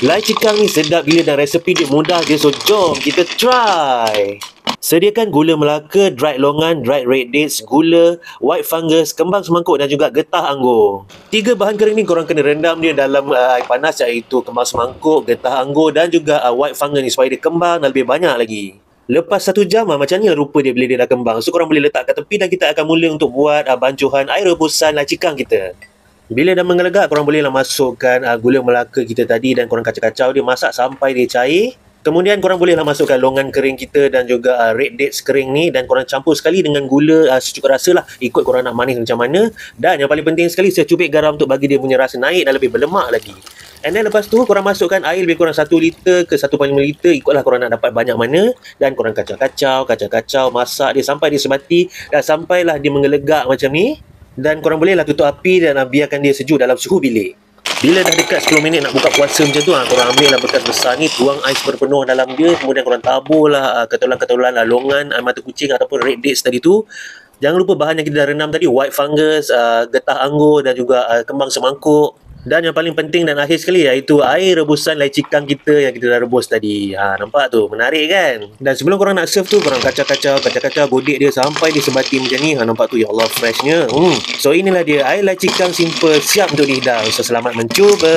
Lai Cikang ni sedap gila dan resepi dia mudah je, so jom kita try. Sediakan gula Melaka, dried longan, dried red dates, gula, white fungus, kembang semangkuk dan juga getah anggur. 3 bahan kering ni korang kena rendam dia dalam air panas, iaitu kembang semangkuk, getah anggur dan juga white fungus ni supaya dia kembang dan lebih banyak lagi. Lepas 1 jam macam ni lah rupa dia bila dia dah kembang. So korang boleh letak kat tepi dan kita akan mula untuk buat bancuhan air rebusan Lai Cikang kita. Bila dah mengelegak, korang bolehlah masukkan gula Melaka kita tadi dan korang kacau-kacau dia, masak sampai dia cair. Kemudian korang bolehlah masukkan longan kering kita dan juga red dates kering ni dan korang campur sekali dengan gula secukup rasa lah, ikut korang nak manis macam mana. Dan yang paling penting sekali, secubit garam untuk bagi dia punya rasa naik dan lebih berlemak lagi. And then lepas tu korang masukkan air lebih kurang 1 liter ke 1.5 liter, ikutlah korang nak dapat banyak mana. Dan korang kacau-kacau, masak dia sampai dia sebati dan sampailah dia mengelegak macam ni. Dan korang bolehlah tutup api dan biarkan dia sejuk dalam suhu bilik. Bila dah dekat 10 minit nak buka puasa macam tu, korang ambil lah bekas besar ni, tuang ais berpenuh dalam dia, kemudian korang taburlah ketulan-ketulan longan, mata kucing ataupun red dates tadi tu. Jangan lupa bahan yang kita dah rendam tadi, white fungus, getah anggur dan juga kembang semangkuk. Dan yang paling penting dan akhir sekali, iaitu air rebusan Lai Cikang kita yang kita dah rebus tadi. Nampak tu, menarik kan? Dan sebelum korang nak serve tu, korang kacau-kacau, godek dia sampai dia sebati macam ni. Nampak tu, ya Allah, freshnya. So inilah dia, air Lai Cikang simple, siap untuk dihidang. So selamat mencuba.